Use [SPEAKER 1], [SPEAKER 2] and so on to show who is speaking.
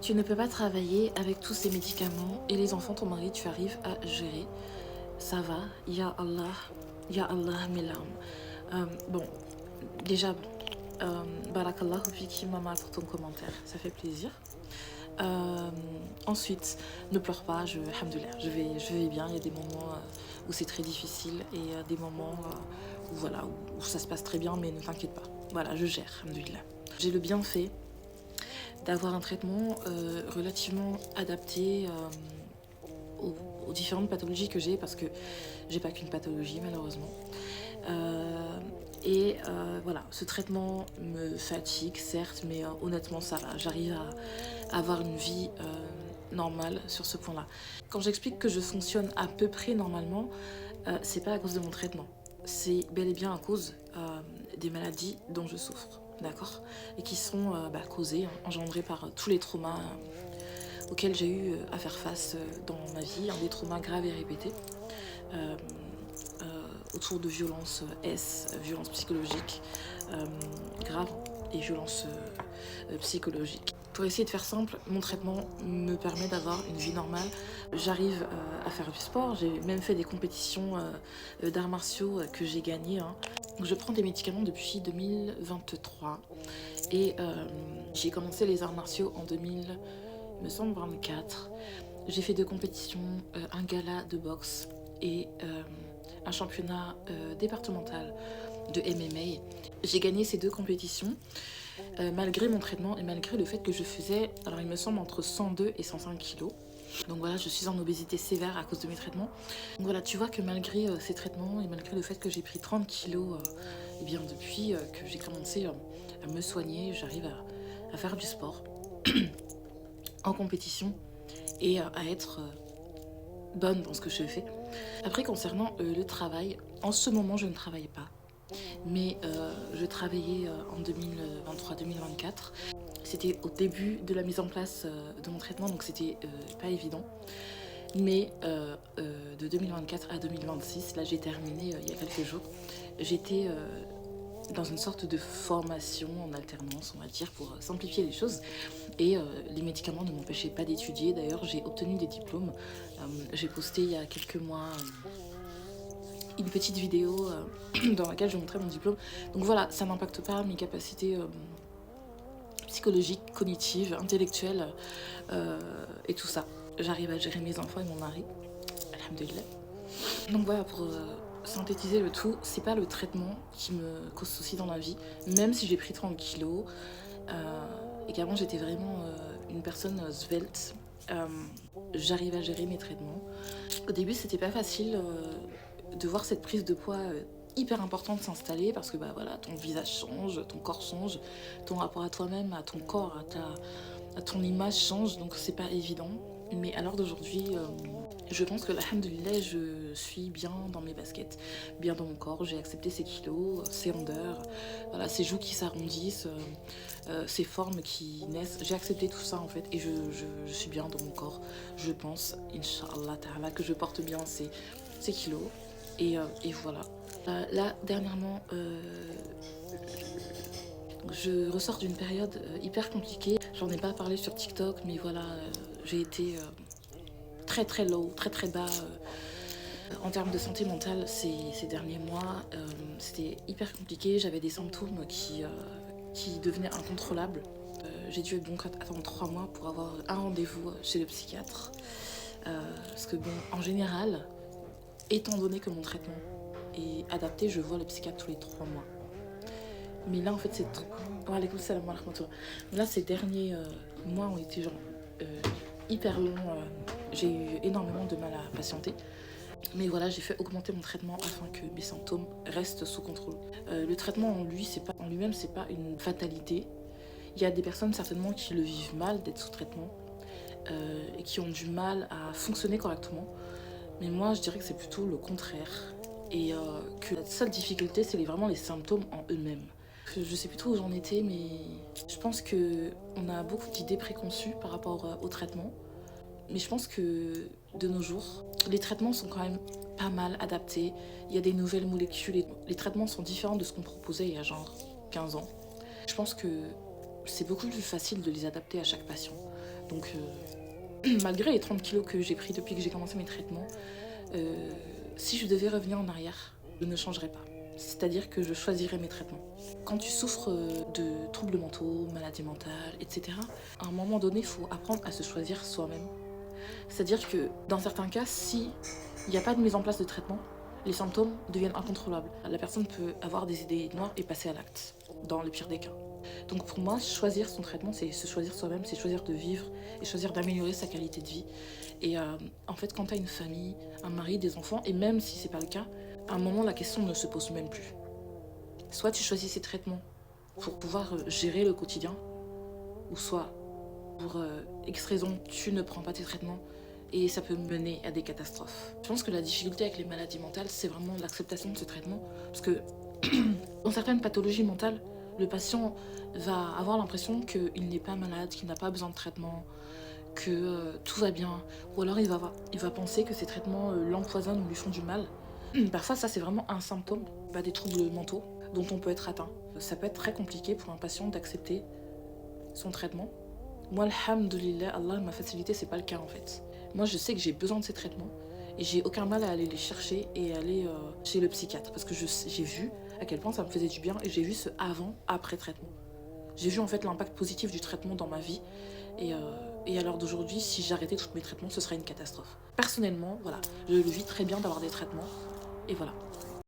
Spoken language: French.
[SPEAKER 1] Tu ne peux pas travailler avec tous ces médicaments et les enfants, ton mari, tu arrives à gérer. Ça va, ya Allah, mes larmes. Bon, déjà, barakallahu fiki maman pour ton commentaire, ça fait plaisir. Ensuite, ne pleure pas, alhamdoulilah, je vais bien. Il y a des moments où c'est très difficile et des moments où, voilà, où ça se passe très bien, mais ne t'inquiète pas. Voilà, je gère, alhamdoulilah. J'ai le bienfait d'avoir un traitement relativement adapté aux différentes pathologies que j'ai, parce que j'ai pas qu'une pathologie malheureusement. Voilà, ce traitement me fatigue certes, mais honnêtement ça va, j'arrive à avoir une vie normale sur ce point-là. Quand j'explique que je fonctionne à peu près normalement, c'est pas à cause de mon traitement, c'est bel et bien à cause des maladies dont je souffre, d'accord, et qui sont causées, engendrées par tous les traumas auxquels j'ai eu à faire face dans ma vie, des traumas graves et répétés. Autour de violences violences psychologiques graves et violences psychologiques. Pour essayer de faire simple, mon traitement me permet d'avoir une vie normale. J'arrive à faire du sport, j'ai même fait des compétitions d'arts martiaux que j'ai gagnées. Je prends des médicaments depuis 2023 et j'ai commencé les arts martiaux en 2024. J'ai fait 2 compétitions, un gala de boxe et un championnat départemental de MMA. J'ai gagné ces 2 compétitions malgré mon traitement et malgré le fait que je faisais, alors il me semble, entre 102 et 105 kilos. Donc voilà, je suis en obésité sévère à cause de mes traitements. Donc voilà, tu vois que malgré ces traitements et malgré le fait que j'ai pris 30 kilos, et bien depuis que j'ai commencé à me soigner, j'arrive à faire du sport en compétition et à être bonne dans ce que je fais. Après, concernant le travail, en ce moment je ne travaille pas, mais je travaillais en 2023-2024. C'était au début de la mise en place de mon traitement, donc c'était pas évident. Mais de 2024 à 2026, là j'ai terminé il y a quelques jours, j'étais dans une sorte de formation en alternance, on va dire, pour simplifier les choses. Et les médicaments ne m'empêchaient pas d'étudier. D'ailleurs, j'ai obtenu des diplômes. J'ai posté il y a quelques mois une petite vidéo dans laquelle je montrais mon diplôme. Donc voilà, ça n'impacte pas mes capacités psychologiques, cognitives, intellectuelles et tout ça. J'arrive à gérer mes enfants et mon mari, alhamdoulilah. Donc voilà, pour synthétiser le tout, c'est pas le traitement qui me cause souci dans la vie, même si j'ai pris 30 kilos et qu'avant j'étais vraiment une personne svelte. J'arrive à gérer mes traitements. Au début, c'était pas facile de voir cette prise de poids hyper importante s'installer, parce que bah voilà, ton visage change, ton corps change, ton rapport à toi-même, à ton corps, à ton image change, donc c'est pas évident. Mais à l'heure d'aujourd'hui, je pense que alhamdoulilah, je suis bien dans mes baskets, bien dans mon corps. J'ai accepté ces kilos, ces rondeurs, voilà, ces joues qui s'arrondissent, ces formes qui naissent. J'ai accepté tout ça en fait, et je suis bien dans mon corps. Je pense, Inch'Allah Ta'ala, que je porte bien ces kilos. Et voilà. Là, dernièrement, je ressors d'une période hyper compliquée. J'en ai pas parlé sur TikTok, mais voilà, j'ai été très très low, très très bas en termes de santé mentale ces derniers mois. C'était hyper compliqué, j'avais des symptômes qui devenaient incontrôlables. J'ai dû donc attendre 3 mois pour avoir un rendez-vous chez le psychiatre. Parce que bon, en général, étant donné que mon traitement est adapté, je vois le psychiatre tous les 3 mois. Mais là, en fait, c'est... Là, ces derniers mois ont été genre hyper longs. J'ai eu énormément de mal à patienter. Mais voilà, j'ai fait augmenter mon traitement afin que mes symptômes restent sous contrôle. Le traitement en lui-même, c'est pas une fatalité. Il y a des personnes certainement qui le vivent mal d'être sous traitement et qui ont du mal à fonctionner correctement. Mais moi, je dirais que c'est plutôt le contraire. Et que la seule difficulté, c'est vraiment les symptômes en eux-mêmes. Je sais plus trop où j'en étais, mais je pense qu'on a beaucoup d'idées préconçues par rapport au traitement. Mais je pense que de nos jours, les traitements sont quand même pas mal adaptés. Il y a des nouvelles molécules et les traitements sont différents de ce qu'on proposait il y a genre 15 ans. Je pense que c'est beaucoup plus facile de les adapter à chaque patient. Donc malgré les 30 kilos que j'ai pris depuis que j'ai commencé mes traitements, si je devais revenir en arrière, je ne changerais pas. C'est-à-dire que je choisirais mes traitements. Quand tu souffres de troubles mentaux, maladies mentales, etc., à un moment donné, il faut apprendre à se choisir soi-même. C'est-à-dire que dans certains cas, si il n'y a pas de mise en place de traitement, les symptômes deviennent incontrôlables. La personne peut avoir des idées noires et passer à l'acte, dans le pire des cas. Donc pour moi, choisir son traitement, c'est se choisir soi-même, c'est choisir de vivre et choisir d'améliorer sa qualité de vie. Et en fait, quand tu as une famille, un mari, des enfants, et même si c'est pas le cas, à un moment, la question ne se pose même plus. Soit tu choisis ces traitements pour pouvoir gérer le quotidien, ou soit pour X raison, tu ne prends pas tes traitements et ça peut mener à des catastrophes. Je pense que la difficulté avec les maladies mentales, c'est vraiment l'acceptation de ce traitement. Parce que dans certaines pathologies mentales, le patient va avoir l'impression qu'il n'est pas malade, qu'il n'a pas besoin de traitement, que tout va bien. Ou alors il va penser que ces traitements l'empoisonnent ou lui font du mal. Parfois, ça, c'est vraiment un symptôme des troubles mentaux dont on peut être atteint. Ça peut être très compliqué pour un patient d'accepter son traitement. Moi, alhamdoulilah, Allah m'a facilité, c'est pas le cas en fait. Moi, je sais que j'ai besoin de ces traitements et j'ai aucun mal à aller les chercher et aller chez le psychiatre parce que j'ai vu à quel point ça me faisait du bien et j'ai vu ce avant-après traitement. J'ai vu en fait l'impact positif du traitement dans ma vie et à l'heure d'aujourd'hui, si j'arrêtais tous mes traitements, ce serait une catastrophe. Personnellement, voilà, je le vis très bien d'avoir des traitements et voilà.